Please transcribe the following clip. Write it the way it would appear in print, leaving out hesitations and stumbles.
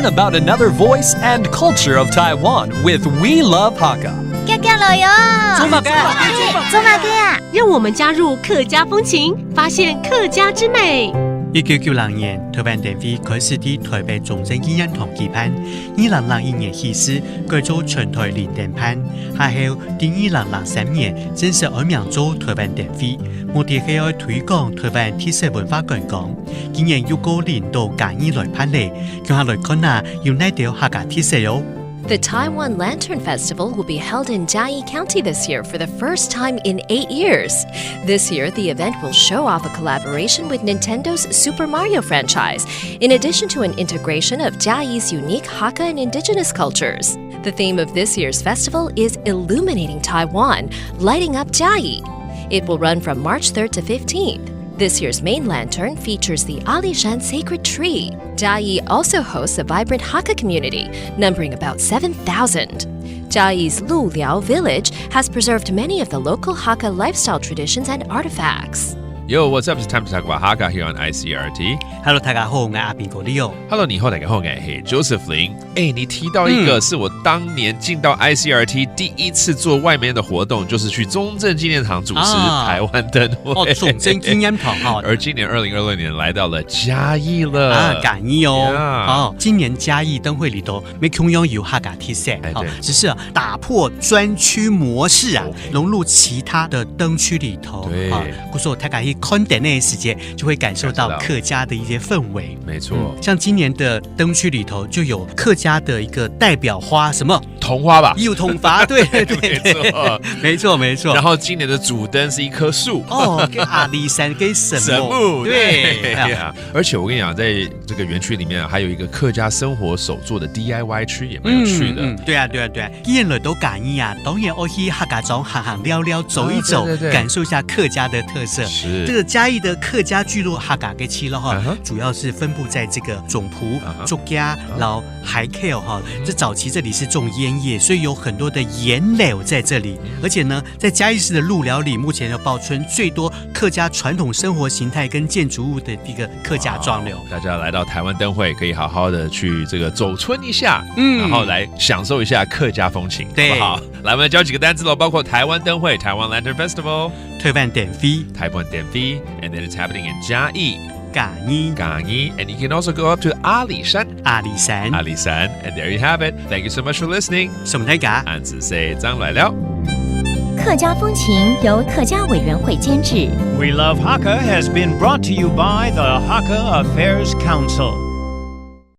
about another voice and culture of Taiwan with We Love Hakka. 做马哥呀！让我们加入客家风情，发现客家之美。1990年，台湾电费开始在台北中正纪念堂举办。2001年起始改做全台联电盘，下後在2003年正式改名做台灣電費，目的係要推廣台灣特色文化觀光。今年又過年到嘉義來辦理，叫下來看下有哪條客家特色喲。The Taiwan Lantern Festival will be held in Jiayi County this year for the first time in 8 years. This year, the event will show off a collaboration with Nintendo's Super Mario franchise, in addition to an integration of Jiayi's unique Hakka and indigenous cultures. The theme of this year's festival is Illuminating Taiwan, Lighting Up Jiayi. It will run from March 3rd to 15th. This year's main lantern features the Alishan Sacred Tree. Jiayi also hosts a vibrant Hakka community, numbering about 7,000. Jiayi's Lu Liao village has preserved many of the local Hakka lifestyle traditions and artifacts. Yo, what's up? It's time to talk about Hakka here on ICRT. Hello， 大家好，我係阿邊個 Leo。Hello， 你好，大家好，我係 Joseph Lin。你提到一個是我當年進到 ICRT 第一次做外面的活動，就是去中正紀念堂主持台灣燈會。中正紀念堂哈。而今年2022年來到了嘉義了。嘉義哦。今年嘉義燈會裏頭，沒同樣有客家特色，只是打破專區模式啊，融入其他的燈區裏頭。對。故說大家看的那時間，就會感受到客家的一些氛圍。沒錯，像今年的燈區裏頭就有客家的一個代表花，什麼桐花吧？有桐花，對，沒錯。然後今年的主燈是一棵樹，跟阿里山跟神木，對。而且我跟你講，在這個園區裡面還有一個客家生活手作的 DIY 區，也蠻有趣的。對啊。既然來到嘉義啊，當然要去客家莊行聊聊，走一走，感受一下客家的特色。是。這個嘉義的客家聚落客家嘅區了哈，主要是分布在這個總埔、竹家、然後海口哈。這早期這裡是種煙葉，所以有很多的鹽柳在這裡。而且呢，在嘉義市的鹿寮裡，目前要保存最多客家傳統生活形態跟建築物的一個客家莊留。大家來到台灣燈會，可以好好的去這個走春一下，然後來享受一下客家風情，好不好？來，我們教幾個單詞咯，包括台灣燈會 （Taiwan Lantern Festival）、台灣電費 （Taiwan 電費） ，and then it's happening in 嘉義。嘉義 and you can also go up to 阿里山 and there you have it. Thank you so much for listening. 什麼大家？安子 say 張來了。客家風情由客家委員會監製。We Love Hakka has been brought to you by the Hakka Affairs Council.